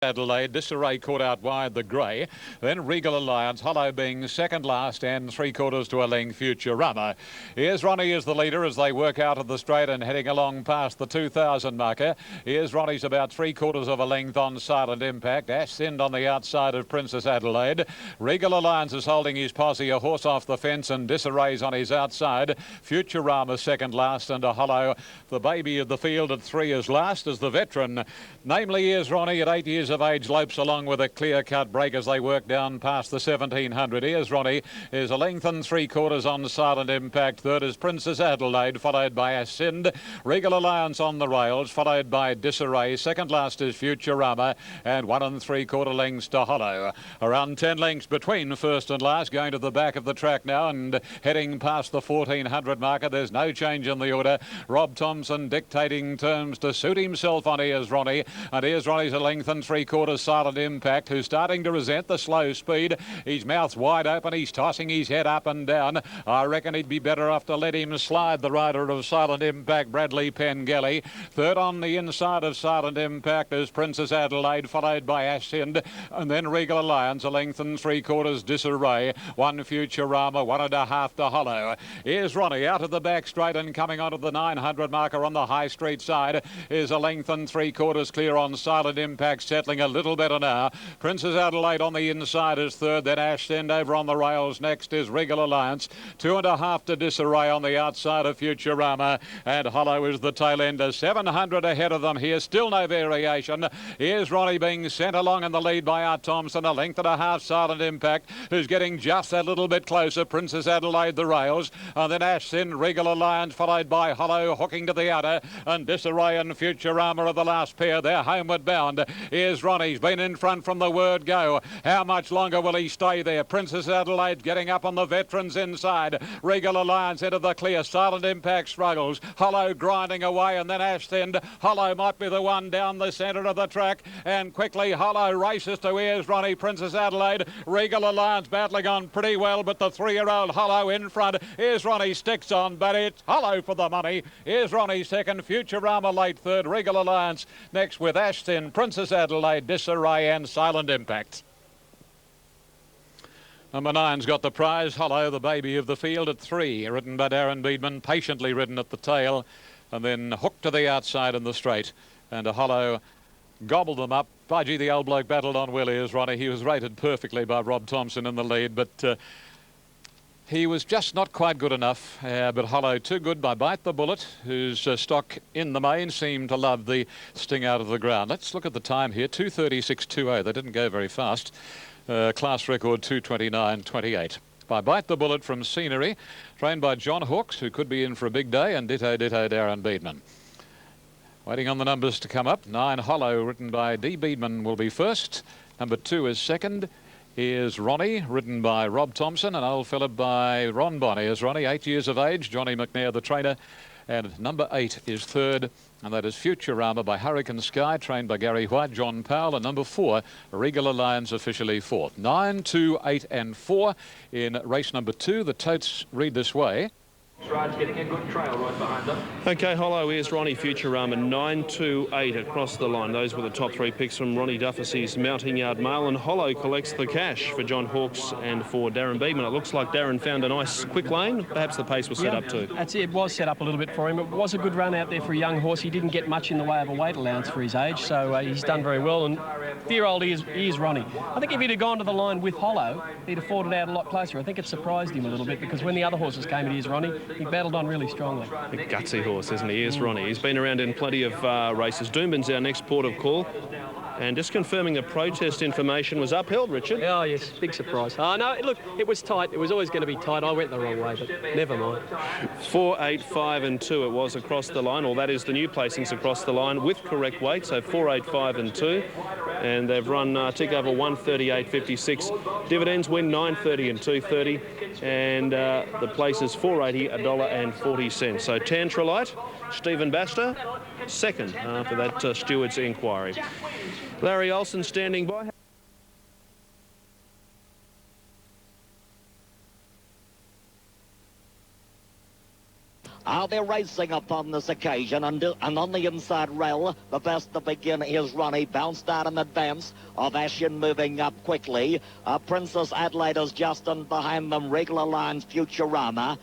Adelaide, Disarray caught out wide the grey. Then Regal Alliance, Hollow being second last and 3/4 to a length, Futurama. Here's Ronnie as the leader as they work out of the straight and heading along past the 2,000 marker. Here's Ronnie's about 3/4 of a length on Silent Impact. Ash Sind on the outside of Princess Adelaide. Regal Alliance is holding his posse, a horse off the fence, and Disarray's on his outside. Futurama second last, and a Hollow, the baby of the field, at 3 is last as the veteran. Namely, here's Ronnie at 8 years of age, lopes along with a clear-cut break as they work down past the 1,700. Here's Ronnie, is a length and 3/4 on Silent Impact. Third is Princess Adelaide, followed by Ash Sind. Regal Alliance on the rails, followed by Disarray. Second last is Futurama, and 1 3/4 lengths to Hollow. Around 10 lengths between first and last, going to the back of the track now and heading past the 1,400 marker. There's no change in the order. Rob Thompson dictating terms to suit himself on Here's Ronnie, and Here's Ronnie's a length and 3/4 Silent Impact, who's starting to resent the slow speed. His mouth's wide open, he's tossing his head up and down. I reckon he'd be better off to let him slide, the rider of Silent Impact, Bradley Pengelly. Third on the inside of Silent Impact is Princess Adelaide, followed by Ash Sind, and then Regal Alliance, a length and 3/4 Disarray. 1 Futurama, 1.5 to Hollow. Here's Ronnie out of the back straight and coming onto the 900 marker on the High Street side is a length and 3/4 clear on Silent Impact, settling a little better now. Princess Adelaide on the inside is third, then Ash Sind over on the rails. Next is Regal Alliance, 2.5 to Disarray on the outside of Futurama, and Hollow is the tail ender. 700 ahead of them here, still no variation. Here's Ronnie being sent along in the lead by Art Thompson, a length and a half Silent Impact, who's getting just a little bit closer. Princess Adelaide the rails, and then Ash Sind, Regal Alliance, followed by Hollow hooking to the outer, and Disarray and Futurama are the last pair. They're homeward bound. Here's Ronnie, he's been in front from the word go. How much longer will he stay there? Princess Adelaide getting up on the veterans inside. Regal Alliance into the clear. Silent Impact struggles. Hollow grinding away, and then Ash Sind. Hollow might be the one down the centre of the track, and quickly Hollow races to Here's Ronnie, Princess Adelaide. Regal Alliance battling on pretty well, but the 3-year-old Hollow in front. Here's Ronnie sticks on, but it's Hollow for the money. Here's Ronnie second, Futurama late third, Regal Alliance next with Ash Sind, Princess Adelaide, Disarray and Silent Impact. Number 9's got the prize. Hollow, the baby of the field, at 3, ridden by Darren Beedman, patiently ridden at the tail, and then hooked to the outside in the straight. And a Hollow gobbled them up. By gee, the old bloke battled on well. Here's Ronnie. He was rated perfectly by Rob Thompson in the lead, but he was just not quite good enough. But Hollow too good by Bite the Bullet, whose stock in the main seemed to love the sting out of the ground. Let's look at the time here. 2:36.20. They didn't go very fast. Class record 2:29.28. By Bite the Bullet from Scenery, trained by John Hawkes, who could be in for a big day, and ditto Darren Beedman. Waiting on the numbers to come up. 9 Hollow, written by D. Beedman, will be first. Number 2 is second. Here's Ronnie, ridden by Rob Thompson, an old fella by Ron Bonney. Here's Ronnie, 8 years of age. Johnny McNair, the trainer. And number 8 is third, and that is Futurama by Hurricane Sky, trained by Gary White, John Powell. And number 4, Regal Alliance, officially fourth. 9, 2, 8 and 4 in race number 2. The totes read this way. Raj getting a good trail right behind them. Okay, Hollow, here's Ronnie, Futurama, 9, 2, 8 across the line. Those were the top 3 picks from Ronnie Duffy's Mounting Yard Mail, and Hollow collects the cash for John Hawkes and for Darren Beedman. It looks like Darren found a nice quick lane. Perhaps the pace was set up too. That's it. It was set up a little bit for him. It was a good run out there for a young horse. He didn't get much in the way of a weight allowance for his age, so he's done very well. And dear-old here's Ronnie. I think if he'd have gone to the line with Hollow, he'd have fought it out a lot closer. I think it surprised him a little bit, because when the other horses came at Here's Ronnie, he battled on really strongly. A gutsy horse, isn't he? Here's Ronnie. He's been around in plenty of races. Doombin's our next port of call. And just confirming the protest information was upheld, Richard. Oh, yes, big surprise. Oh, no, look, it was tight. It was always going to be tight. I went the wrong way, but never mind. 4, 8, 5 and 2 it was across the line, or that is the new placings across the line with correct weight, so 4, 8, 5 and 2. And they've run tick over 138.56. Dividends win 9.30 and 2.30. And the place is $4.80, $1.40. So Tantralite, Stephen Baster, second after that steward's inquiry. Larry Olsen standing by. Now they're racing upon this occasion, and on the inside rail, the best to begin is Ronnie, bounced out in advance of Ashen, moving up quickly. Princess Adelaide is just in behind them. Regal Alliance, Futurama.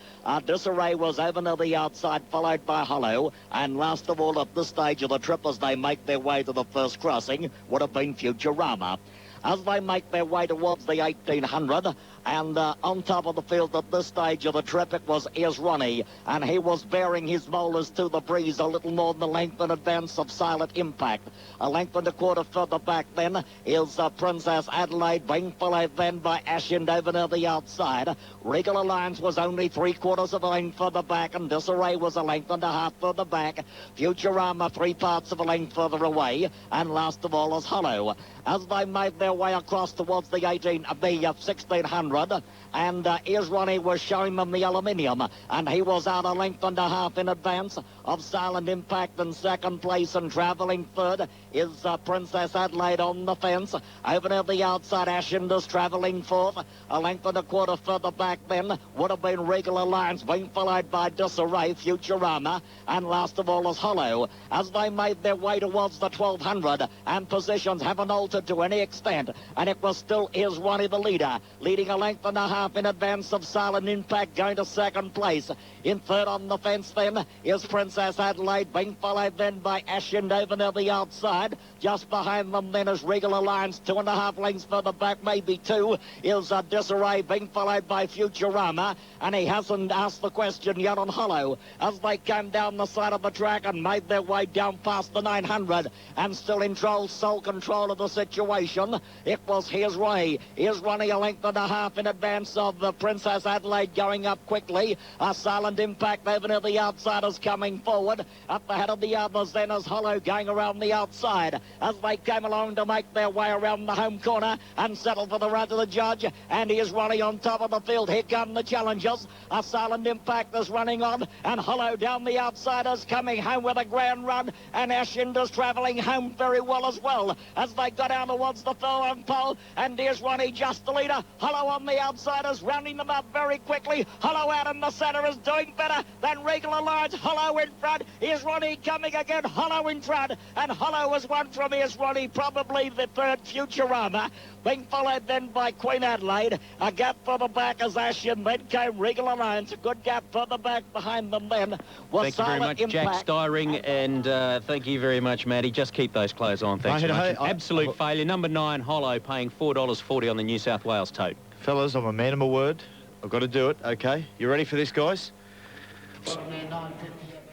Disarray was over to the outside, followed by Hollow. And last of all, at this stage of the trip, as they make their way to the first crossing, would have been Futurama. As they make their way towards the 1800, and on top of the field at this stage of the trip, it was Is Ronnie, and he was bearing his molars to the breeze, a little more than the length in advance of Silent Impact. A length and a quarter further back then is Princess Adelaide, being followed then by Ashen over near the outside. Regal Alliance was only 3/4 of a length further back, and Disarray was a length and a half further back. Futurama 3/4 of a length further away, and last of all is Hollow. As they made their way across towards the 1600, and Is Ronnie was showing them the aluminium, and he was out a length and a half in advance of Silent Impact in second place, and travelling third is Princess Adelaide on the fence. Over near the outside, Ashen is travelling fourth. A length and a quarter further back then would have been Regal Alliance, being followed by Disarray, Futurama, and last of all is Hollow. As they made their way towards the 1200, and positions haven't altered to any extent, and it was still Is Ronnie the leader, leading a length and a half in advance of Silent Impact, going to second place. In third on the fence then is Princess Adelaide, being followed then by Ashen over near the outside. Just behind them then is Regal Alliance, 2.5 lengths further back, maybe 2, is Disarray, being followed by Futurama, and he hasn't asked the question yet on Hollow. As they came down the side of the track and made their way down past the 900, and still in sole control of the situation, it was Here's Ronnie. Here's Ronnie a length and a half in advance of the Princess Adelaide, going up quickly. A Silent Impact over near the outsiders coming forward. Up the head of the others then is Hollow, going around the outside as they came along to make their way around the home corner and settle for the run to the judge. And here's Ronnie on top of the field. Here come the challengers. A Silent Impact is running on, and Hollow down the outsiders, coming home with a grand run, and Ashen is travelling home very well as well as they got down towards the furlong pole. And here's Ronnie just the leader. Hollow on the outsiders, rounding them up very quickly. Hollow out in the centre is doing better than Regal Alliance. Hollow in front. Here's Ronnie coming again. Hollow in front, and Hollow has won from Here's Ronnie, probably the third Futurama, being followed then by Queen Adelaide. A gap further back as Ashen, then came Regal Alliance. A good gap further back behind them then was Thank you very Silent much, Jack Impact. Styring, and thank you very much, Maddie. Just keep those clothes on. Thanks very much. Absolute failure. Number 9, Hollow, paying $4.40 on the New South Wales tote. Fellas, I'm a man of my word. I've got to do it, okay? You ready for this, guys?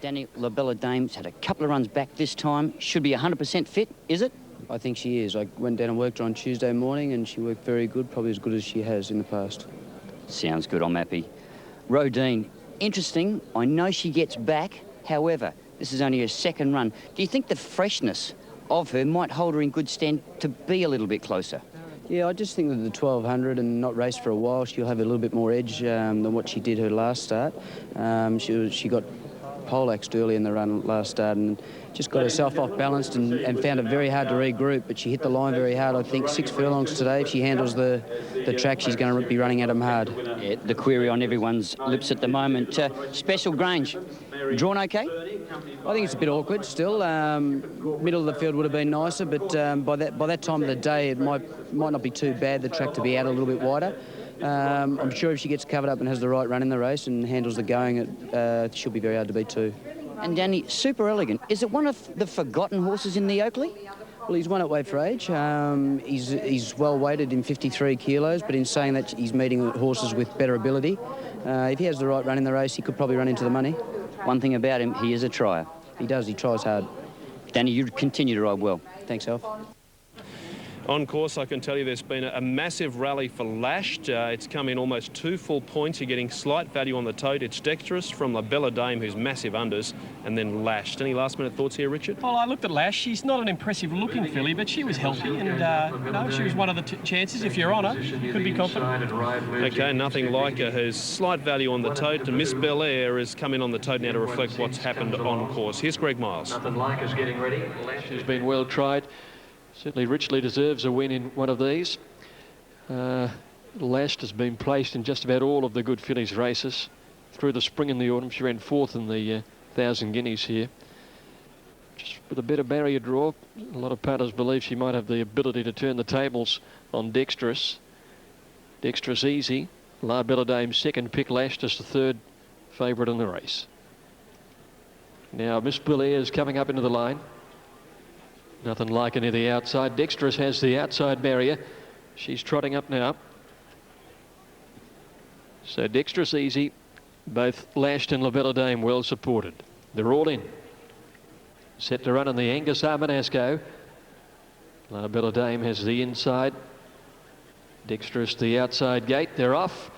Danny, La Bella Dame's had a couple of runs back this time. Should be 100% fit, is it? I think she is. I went down and worked her on Tuesday morning, and she worked very good, probably as good as she has in the past. Sounds good, I'm happy. Rodine, interesting. I know she gets back. However, this is only her second run. Do you think the freshness of her might hold her in good stand to be a little bit closer? Yeah, I just think that the 1200 and not raced for a while, she'll have a little bit more edge than what she did her last start. She got poleaxed early in the run last start and just got herself off balanced and found it very hard to regroup, but she hit the line very hard. I think 6 furlongs today. If she handles the track, she's going to be running at them hard. Yeah, the query on everyone's lips at the moment. Special Grange, drawn okay? I think it's a bit awkward still. Middle of the field would have been nicer, but by that time of the day, it might not be too bad, the track to be out a little bit wider. I'm sure if she gets covered up and has the right run in the race and handles the going, she'll be very hard to beat too. And Danny, Super Elegant, is it one of the forgotten horses in the Oakley? Well, he's won at weight for age. He's well weighted in 53 kilos, but in saying that, he's meeting horses with better ability. If he has the right run in the race, he could probably run into the money. One thing about him, he is a trier. He does, he tries hard. Danny, you continue to ride well. Thanks, Alf. On course, I can tell you there's been a massive rally for Lashed. It's come in almost 2 full points. You're getting slight value on the tote. It's Dexterous from La Bella Dame, who's massive unders, and then Lashed. Any last-minute thoughts here, Richard? Well, I looked at Lash. She's not an impressive-looking filly, but she was healthy, and she was one of the chances. If you're on her, could be confident. Okay, Nothing Like Her has slight value on the tote, and Miss Bel Air has come in on the tote now to reflect what's happened on course. Here's Greg Miles. Nothing Like Her's getting ready. She's been well tried. Certainly richly deserves a win in one of these. Lashed has been placed in just about all of the Good Fillies races. through the spring and the autumn. She ran 4th in the 1,000 guineas here. Just with a better barrier draw, a lot of punters believe she might have the ability to turn the tables on Dexterous. Dexterous Easy, La Bella Dame second, Pick Lashed as the third favourite in the race. Now Miss Belair is coming up into the line. Nothing like it near the outside. Dexterous has the outside barrier. She's trotting up now. So Dexterous Easy, both Lashed and La Bella Dame well supported. They're all in. Set to run on the Angus Armanasco. La Bella Dame has the inside. Dexterous the outside gate. They're off.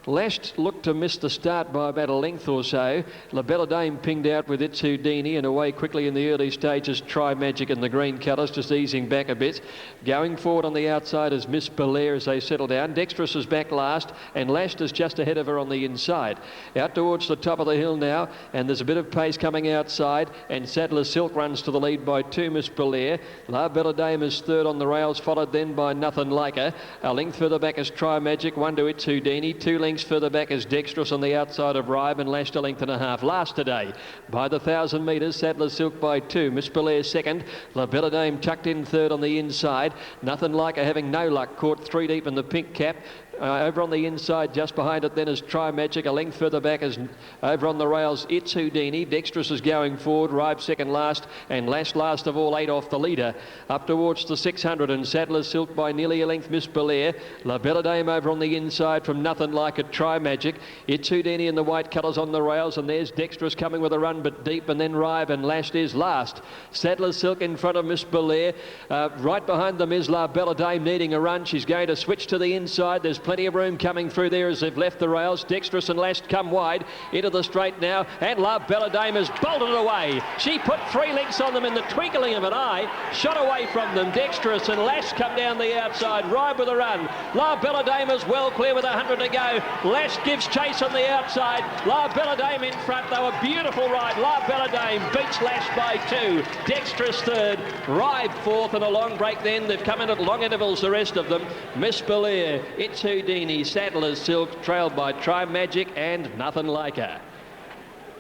Lashed looked to miss the start by about a length or so. La Bella Dame pinged out with Itsudini and away quickly in the early stages. Try Magic in the green colours, just easing back a bit. Going forward on the outside is Miss Belair as they settle down. Dexterous is back last and Lashed is just ahead of her on the inside. Out towards the top of the hill now, and there's a bit of pace coming outside, and Sadler Silk runs to the lead by 2, Miss Belair. La Bella Dame is third on the rails, followed then by Nothing Like Her. A length further back is Try Magic, 1 to Itsudini, 2 lengths further back is Dexterous on the outside of Ribe, and Lashed a length and a half. Last today by the 1,000 metres, Sadler Silk by 2, Miss Belair second, La Bella Dame tucked in third on the inside. Nothing Like Her having no luck, caught 3 deep in the pink cap. Over on the inside, just behind it then is Try Magic. A length further back is over on the rails Itsudini. Dexterous is going forward, Ribe second last, and Lashed last of all, 8 off the leader. Up towards the 600 and Sadler Silk by nearly a length, Miss Belair. La Bella Dame over on the inside from Nothing Like It, Try Magic. Itsudini in the white colours on the rails, and there's Dexterous coming with a run but deep, and then Ribe, and Lashed is last. Sadler Silk in front of Miss Belair. Right behind them is La Bella Dame needing a run. She's going to switch to the inside. There's plenty of room coming through there as they've left the rails. Dexterous and Lashed come wide into the straight now, and La Bella Dame has bolted away. She put 3 lengths on them in the twinkling of an eye, shot away from them. Dexterous and Lashed come down the outside. Ribe with a run. La Bella Dame is well clear with 100 to go. Lashed gives chase on the outside. La Bella Dame in front. They were beautiful ride. La Bella Dame beats Lashed by 2. Dexterous third. Ribe fourth, and a long break then. They've come in at long intervals, the rest of them. Miss Belair, Itsudini, Sadler Silk, trailed by Try Magic and Nothing Like Her.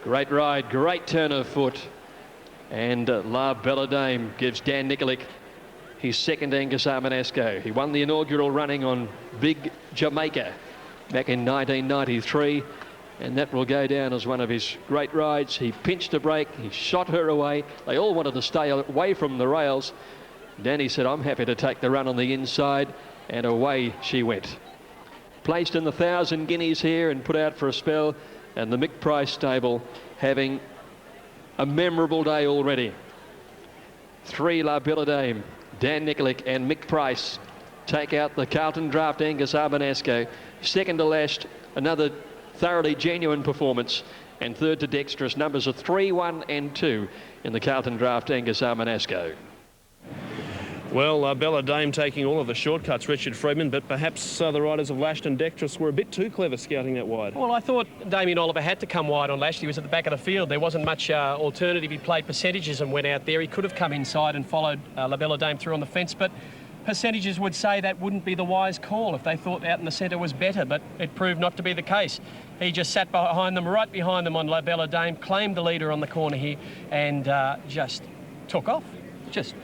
Great ride, great turn of foot. And La Bella Dame gives Dan Nikolic his second Angus Armanasco. He won the inaugural running on Big Jamaica back in 1993, and that will go down as one of his great rides. He pinched a break, he shot her away. They all wanted to stay away from the rails. Danny said, I'm happy to take the run on the inside, and away she went. Placed in the 1,000 guineas here and put out for a spell, and the Mick Price stable having a memorable day already. 3 La Bella Dame, Dan Nikolic and Mick Price take out the Carlton Draft Angus Armanasco. Second to Lashed, another thoroughly genuine performance, and third to Dexterous. Numbers are 3, 1 and 2 in the Carlton Draft Angus Armanasco. Well, Bella Dame taking all of the shortcuts, Richard Freedman, but perhaps the riders of Lashed and Dexterous were a bit too clever scouting that wide. Well, I thought Damien Oliver had to come wide on Lashed. He was at the back of the field. There wasn't much alternative. He played percentages and went out there. He could have come inside and followed La Bella Dame through on the fence, but percentages would say that wouldn't be the wise call if they thought out in the centre was better, but it proved not to be the case. He just sat behind them, right behind them on La Bella Dame, claimed the leader on the corner here, and just took off. Just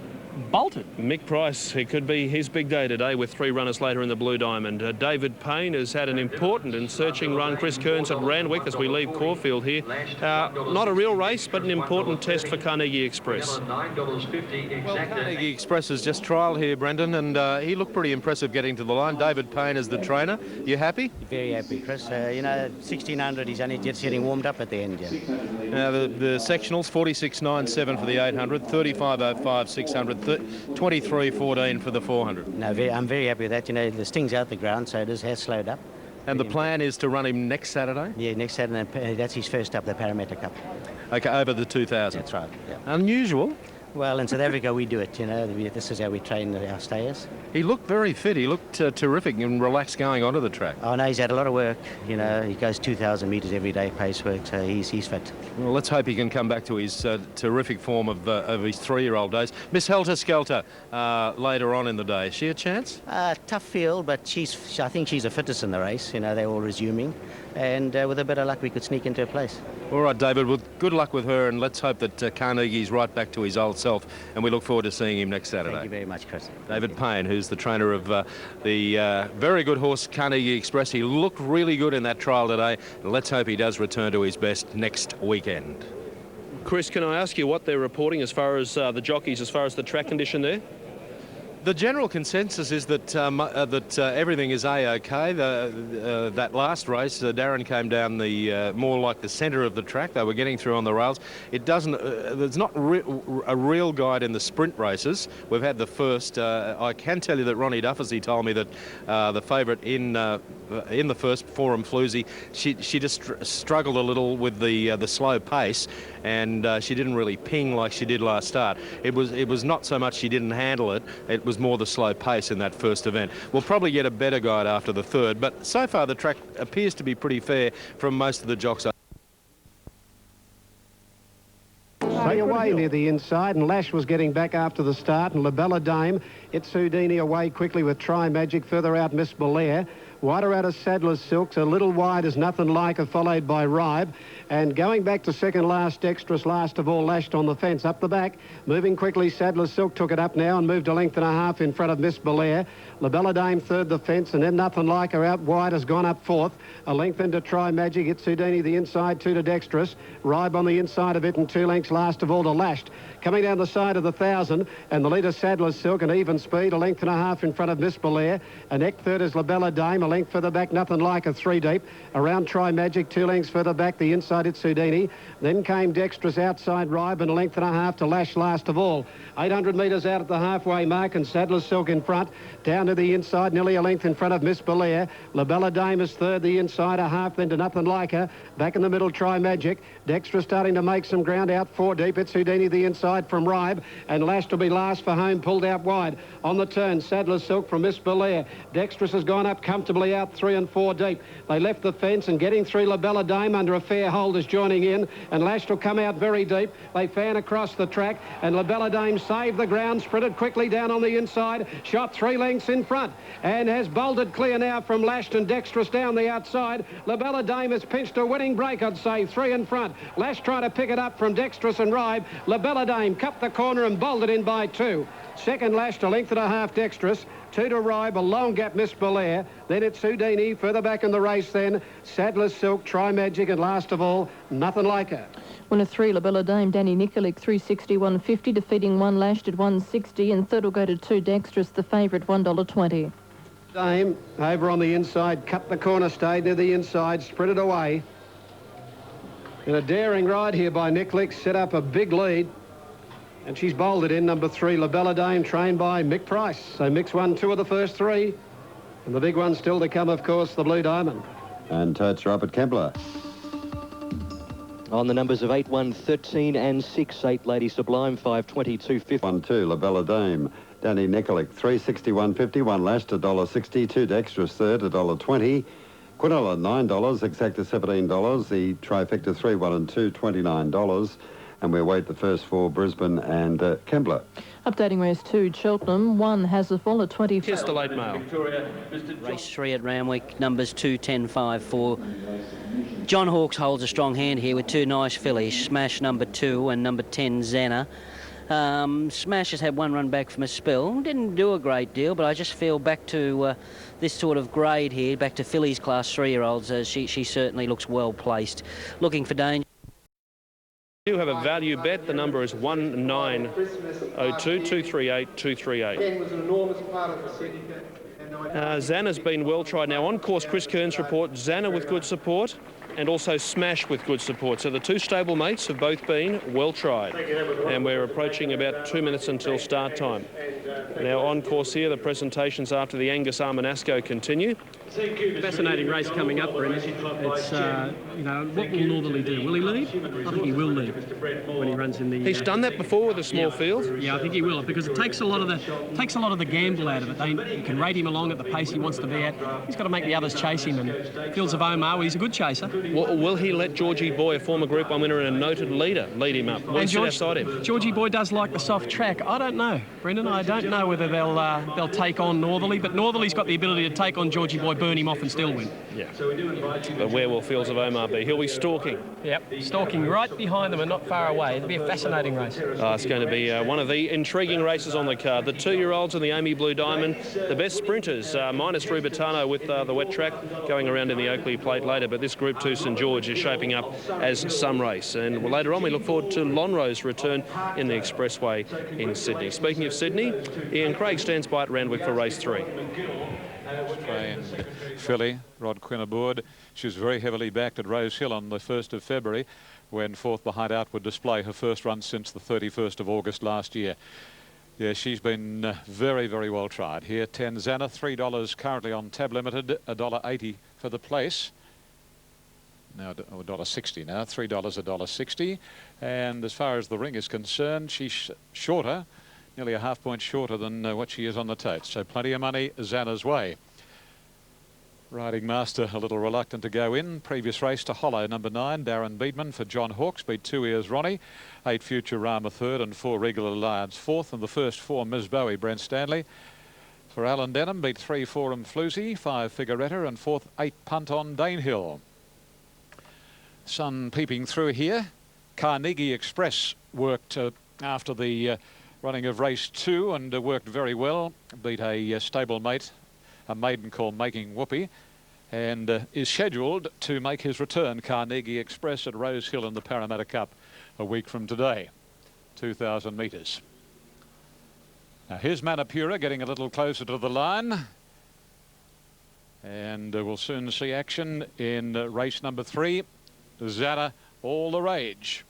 bolted. Mick Price, it could be his big day today with 3 runners later in the Blue Diamond. David Payne has had an important and searching run. Chris Kearns at Randwick as we leave Caulfield here. Not a real race, but an important test for Carnegie Express. Well, Carnegie Express is just trial here, Brendan, and he looked pretty impressive getting to the line. David Payne is the trainer. You happy? Very happy, Chris. 1600, he's only just getting warmed up at the end. Yeah. Now, the sectionals, 46.97 for the 800, 35.05 600, 23.14 for the 400. No, I'm very happy with that. The sting's out the ground, so it has slowed up. And the plan is to run him next Saturday? Yeah, next Saturday. That's his first up, the Parramatta Cup. Okay, over the 2000. That's right. Yeah. Unusual. Well, in South Africa we do it, you know. This is how we train our stayers. He looked very fit. He looked terrific and relaxed going onto the track. Oh, no, he's had a lot of work. You know, he goes 2,000 metres every day, pace work, so he's fit. Well, let's hope he can come back to his terrific form of his 3-year-old days. Miss Helter Skelter later on in the day. Is she a chance? Tough field, but I think she's the fittest in the race. You know, they're all resuming. And with a bit of luck, we could sneak into a place. All right, David, well, good luck with her, and let's hope that Carnegie's right back to his old self, and we look forward to seeing him next Saturday. Thank you very much, Chris. David Payne, who's the trainer of the very good horse Carnegie Express. He looked really good in that trial today. Let's hope he does return to his best next weekend. Chris, can I ask you what they're reporting as far as the jockeys, as far as the track condition there? The general consensus is that everything is A-OK. That last race, Darren came down the more like the centre of the track. They were getting through on the rails. It doesn't. There's not a real guide in the sprint races. We've had the first. I can tell you that Ronnie Dufficy told me that the favourite in the first, Forum Floozy, she just struggled a little with the slow pace, and she didn't really ping like she did last start. It was not so much she didn't handle it. It was more the slow pace in that first event. We'll probably get a better guide after the third, but so far the track appears to be pretty fair from most of the jocks. Stay away near the inside, and Lash was getting back after the start, and Labella Dame, It's Houdini away quickly with Try Magic, further out Miss Belair. Wider out of Sadler's Silks, a little wide as Nothing Like Her, followed by Ribe. And going back to second last, Dexterous last of all, lashed on the fence. Up the back, moving quickly, Sadler's Silk took it up now and moved a length and a half in front of Miss Belair. Labella Dame third the fence, and then Nothing Like Her out wide has gone up fourth. A length into Try Magic, It's Houdini the inside, 2 to Dexterous. Ribe on the inside of it, and 2 lengths last of all to Lashed. Coming down the side of the 1,000, and the leader Sadler's Silk, an even speed, a length and a half in front of Miss Belair. A neck third is Labella Dame, a length further back, Nothing Like Her, 3 deep. Around Try Magic, 2 lengths further back, the inside It's Houdini. Then came Dexterous outside Ribe, and a length and a half to Lash last of all. 800 metres out at the halfway mark, and Sadler's Silk in front. Down to the inside, nearly a length in front of Miss Belair. Labella Dame is third, the inside, a half then to Nothing Like Her. Back in the middle, Try Magic. Dexterous starting to make some ground out 4 deep. It's Houdini the inside from Ribe, and Lash will be last for home, pulled out wide. On the turn, Sadler's Silk from Miss Belair. Dexterous has gone up comfortably out 3 and 4 deep. They left the fence, and getting through Labella Dame under a fair hold is joining in, and Lash will come out very deep. They fan across the track, and Labella Dame saved the ground, sprinted quickly down on the inside, shot 3 lengths in front, and has bolted clear now from Lash and Dexterous down the outside. Labella Dame has pinched a winning break, I'd say, 3 in front. Lash trying to pick it up from Dexterous and Ribe. Labella Dame cupped the corner and bolted in by 2. Second Lash to length and a half Dexterous. 2 to Ribe, a long gap Miss Belair. Then it's Houdini, further back in the race then. Sadler's Silk, Try Magic, and last of all, Nothing Like Her. Winner 3, Labella Dame, Danny Nikolic, 360-150, defeating 1 Lashed at 160, and third will go to 2 Dexterous, the favourite, $1.20. Dame, over on the inside, cut the corner, stayed near the inside, sprinted away. In a daring ride here by Nikolic, set up a big lead. And she's bowled it in, number 3, Labella Dame, trained by Mick Price. So Mick's won 2 of the first 3. And the big one still to come, of course, the Blue Diamond. And totes are up at Kembla. On the numbers of 8, 1, 13 and 6, 8 Lady Sublime, 5, 22, 50. 1, 2, Labella Dame. Danny Nikolic, 360-150, 1 Lashed, $1.60, 2 Dexterous third, $1.20. Quinella, $9, Exacta, $17. The Trifecta 3, 1 and 2, $29. And we await the first 4, Brisbane and Kembla. Updating race 2, Cheltenham, 1 Hazaful at 20. Kiss the late mail. Race 3 at Randwick, numbers 2, 10, 5, 4. John Hawkes holds a strong hand here with 2 nice fillies, Smash number 2 and number 10 Xana. Smash has had 1 run back from a spell. Didn't do a great deal, but I just feel back to this sort of grade here, back to fillies class 3-year-olds, she certainly looks well placed. Looking for danger. We do have a value bet. The number is 1902 238 238. Ken was an enormous part of the city. Xana's been well tried. Now on course, Chris Kearns report, Xana with good support and also Smash with good support. So the 2 stablemates have both been well tried. And we're approaching about 2 minutes until start time. Now on course here, the presentations after the Angus Armanasco continue. Fascinating race coming up for him. It's, you know, what will Northerly do? Will he lead? I think he will lead. when he runs in the. He's done that before with a small field. Yeah, I think he will, because it takes a lot of the gamble out of it. You can rate him along at the pace he wants to be at. He's got to make the others chase him, and Fields of Omar, well, he's a good chaser. Will he let Georgie Boy, a former Group 1 winner and a noted leader, lead him up? Will he sit outside him? Georgie Boy does like the soft track. I don't know, Brendan. I don't know whether they'll take on Northerly, but Northerly's got the ability to take on Georgie Boy, burn him off, and still win. Yeah. But where will Fields of Omar be? He'll be stalking. Yep, stalking right behind them and not far away. It'll be a fascinating race. It's going to be one of the intriguing races on the card. The 2-year-olds and the Amy Blue Diamond, the best sprinters, minus Rubitano with the wet track, going around in the Oakley Plate later. But this Group 2 St George is shaping up as some race. And later on, we look forward to Lonhro's return in the Expressway in Sydney. Speaking of Sydney, Ian Craig stands by at Randwick for race 3. Australian filly, Rod Quinn aboard. She was very heavily backed at Rose Hill on the 1st of February when fourth behind Outward Display, her first run since the 31st of August last year. Yeah, she's been very, very well tried. Here, Tanzana, $3 currently on Tab Limited, $1.80 for the place. Now $1.60 now, $3, $1.60. And as far as the ring is concerned, she's shorter, nearly a half point shorter than what she is on the totes. So plenty of money Zana's way. Riding Master a little reluctant to go in. Previous race to Hollow, number 9, Darren Beedman for John Hawkes, beat 2 Ears Ronnie, 8 Future Rama 3rd and 4 Regal Alliance 4th, and the first 4 Ms Bowie, Brent Stanley. For Alan Denham, beat 3 Forum Floozy, 5 Figuretta and 4th 8 Punt on Danehill. Sun peeping through here. Carnegie Express worked after the running of race 2 and worked very well. Beat a stablemate, a maiden called Making Whoopee, and is scheduled to make his return, Carnegie Express, at Rose Hill in the Parramatta Cup a week from today, 2,000 metres. Now here's Manapura getting a little closer to the line, and we'll soon see action in race number 3. Zana, all the rage.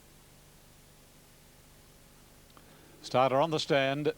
Starter on the stand.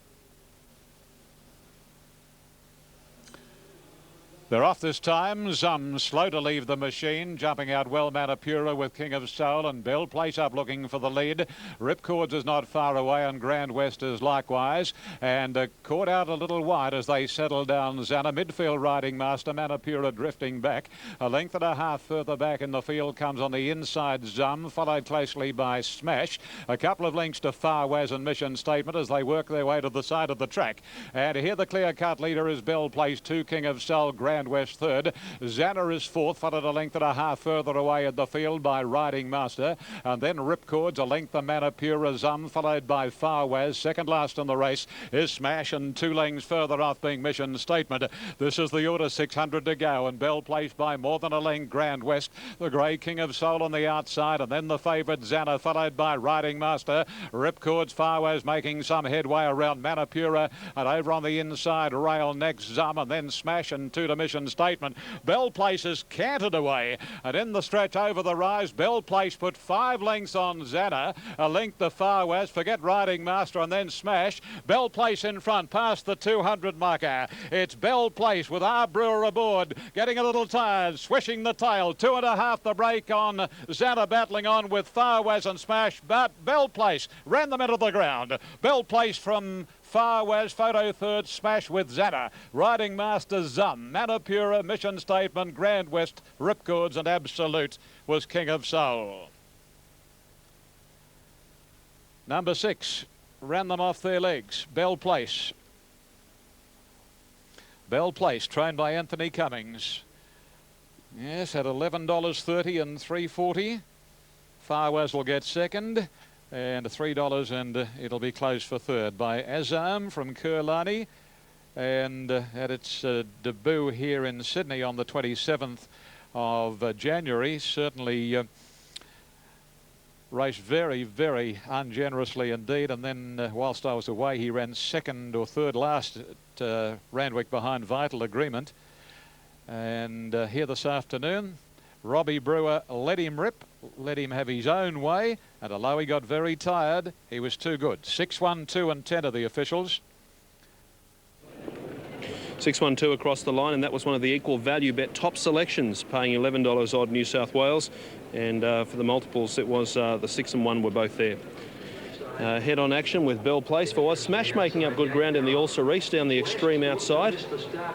They're off this time. Zum slow to leave the machine, jumping out well Manapura with King of Soul, and Bell Place up looking for the lead. Ripcords is not far away, and Grand West is likewise, and caught out a little wide as they settle down. Zana, midfield Riding Master, Manapura drifting back. A length and a half further back in the field comes on the inside Zum, followed closely by Smash. A couple of lengths to Far Waz and Mission Statement as they work their way to the side of the track. And here the clear-cut leader is Bell Place 2, King of Soul, Grand West 3rd. Zana is 4th, followed a length and a half further away at the field by Riding Master, and then Ripcords a length of Manapura Zum, followed by Far Waz. Second last in the race is Smash, and 2 lengths further off being Mission Statement. This is the order, 600 to go, and Bell Place by more than a length Grand West. The grey King of Soul on the outside, and then the favourite Zana, followed by Riding Master. Ripcords, Far Waz making some headway around Manapura, and over on the inside rail next Zum, and then Smash, and 2 to Mission Statement. Bell Place is cantered away, and in the stretch over the rise, Bell Place put 5 lengths on Zana, a length to Far Waz, forget Riding Master, and then Smash. Bell Place in front, past the 200 marker. It's Bell Place with our Brewer aboard, getting a little tired, swishing the tail, 2.5 the break on Zana, battling on with Far Waz and Smash, but Bell Place ran them into the ground. Bell Place from Far Waz, photo 3rd, Smash with Zana. Riding Master Zum, Manapura, Mission Statement, Grand West, Ripcords and Absolute was King of Soul. Number 6 ran them off their legs. Bell Place. Bell Place, trained by Anthony Cummings. Yes, at $11.30 and $3.40. Far Waz will get second, and $3, and it'll be closed for third by Azam from Kurlani, and at its debut here in Sydney on the 27th of January, certainly raced very, very ungenerously indeed, and then whilst I was away he ran second or third last at Randwick behind Vital Agreement. And here this afternoon, Robbie Brewer let him rip, let him have his own way, and although he got very tired, he was too good. 6, 1, 2 and 10 of the officials. 6-1-2 across the line, and that was one of the equal value bet top selections, paying $11 odd New South Wales. And for the multiples, it was the 6 and 1 were both there. Head-on action with Bell Place for Smash making up good ground in the All-Cerise down the extreme outside.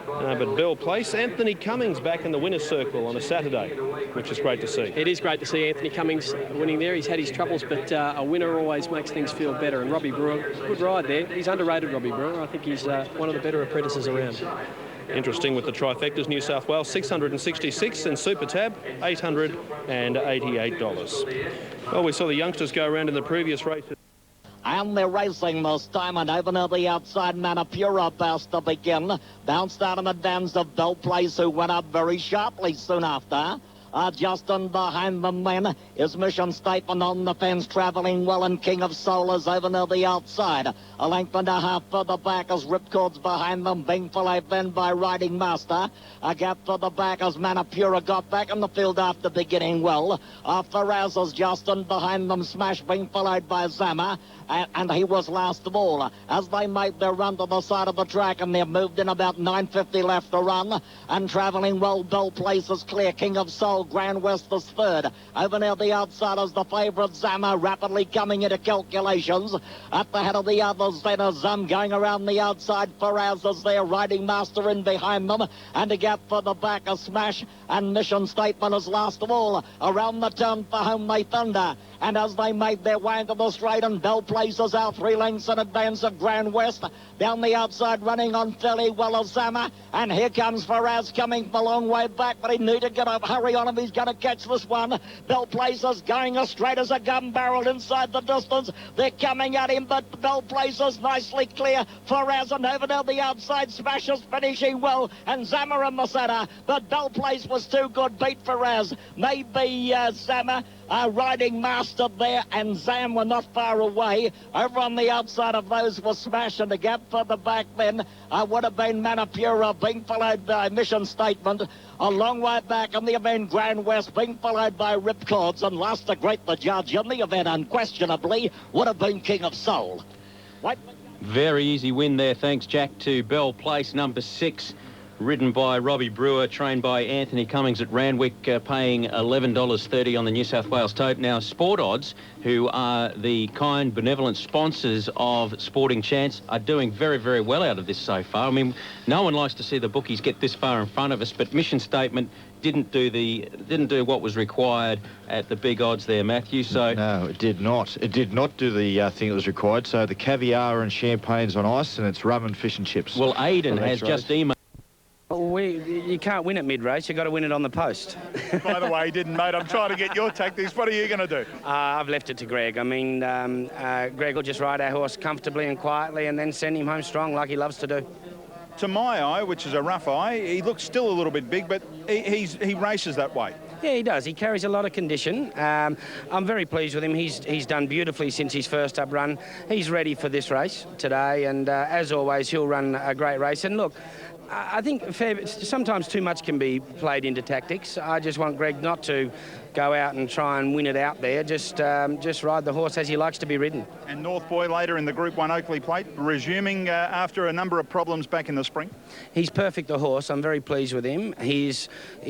But Bell Place, Anthony Cummings back in the winner's circle on a Saturday, which is great to see. It is great to see Anthony Cummings winning there. He's had his troubles, but a winner always makes things feel better. And Robbie Brewer, good ride there. He's underrated, Robbie Brewer. I think he's one of the better apprentices around. Interesting with the trifectas, New South Wales $666 and Super Tab $888. Well, we saw the youngsters go around in the previous race. And they're racing this time, and over near the outside, Manapura about to begin. Bounced out in advance of Bell Place, who went up very sharply soon after. Just in behind them then is Mission Statement on the fence, travelling well, and King of Soul is over near the outside. A length and a half further back as Ripcords behind them, being followed then by Riding Master. A gap further back as Manapura got back in the field after beginning well. Faraz is just in behind them, Smash being followed by Zama. And he was last of all as they made their run to the side of the track, and they've moved in about 9:50 left to run, and travelling well. Bell Place is clear. King of Soul, Grand West is third. Over near the outside is the favourite Zama, rapidly coming into calculations. At the head of the others then is going around the outside. Faraz is there, Riding Master in behind them, and a gap for the back of Smash, and Mission Statement is last of all. Around the turn for home they thunder, and as they made their way into the straight, and Bell Places out 3 lengths in advance of Grand West. Down the outside, running on fairly well as Zama. And here comes Faraz coming from a long way back, but he need to get a hurry on him. He's going to catch this one. Bell Places going as straight as a gun barrel inside the distance. They're coming at him, but Bell Places nicely clear. Faraz and over down the outside, Smash is finishing well, and Zama in the centre. But Bell Place was too good, beat Faraz. Maybe Zama. Riding Master there, and Zam were not far away. Over on the outside of those was Smash, and the gap further back then would have been Manapura, being followed by Mission Statement. A long way back in the event, Grand West being followed by Ripcords, and last to great the judge in the event unquestionably would have been King of Soul. Very easy win there, thanks Jack, to Bell Place, number 6. Ridden by Robbie Brewer, trained by Anthony Cummings at Randwick, paying $11.30 on the New South Wales Tote. Now, Sport Odds, who are the kind, benevolent sponsors of Sporting Chance, are doing very, very well out of this so far. I mean, no one likes to see the bookies get this far in front of us, but Mission Statement didn't do what was required at the big odds there, Matthew. So no, it did not. It did not do the thing that was required. So the caviar and champagne's on ice, and it's rum and fish and chips. Well, Aidan has just emailed. You can't win at mid-race. You've got to win it on the post. By the way, he didn't, mate. I'm trying to get your tactics. What are you going to do? I've left it to Greg. I mean, Greg will just ride our horse comfortably and quietly and then send him home strong like he loves to do. To my eye, which is a rough eye, he looks still a little bit big, but he races that way. Yeah, he does. He carries a lot of condition. I'm very pleased with him. He's done beautifully since his first up run. He's ready for this race today, and as always, he'll run a great race. And look, I think sometimes too much can be played into tactics. I just want Greg not to go out and try and win it out there. Just ride the horse as he likes to be ridden. And North Boy later in the Group 1 Oakley Plate, resuming after a number of problems back in the spring. He's perfect, the horse. I'm very pleased with him. He's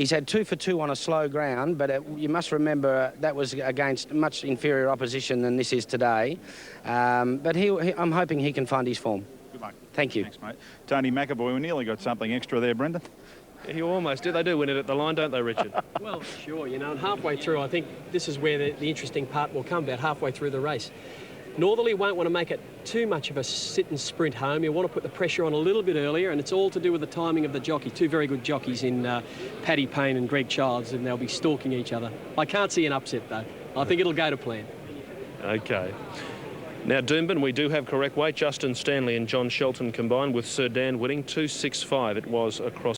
had 2 for 2 on a slow ground, but you must remember that was against much inferior opposition than this is today. But I'm hoping he can find his form. Good luck. Thank you. Thanks, mate. Tony McAvoy, we nearly got something extra there, Brendan. You almost do. They do win it at the line, don't they, Richard? Well, sure, you know, and halfway through, I think this is where the interesting part will come, about halfway through the race. Northerly won't want to make it too much of a sit and sprint home. You'll want to put the pressure on a little bit earlier, and it's all to do with the timing of the jockey. 2 very good jockeys in Paddy Payne and Greg Childs, and they'll be stalking each other. I can't see an upset, though. I think it'll go to plan. OK. Now, Doomben, we do have correct weight. Justin Stanley and John Shelton combined with Sir Dan winning 265. It was across.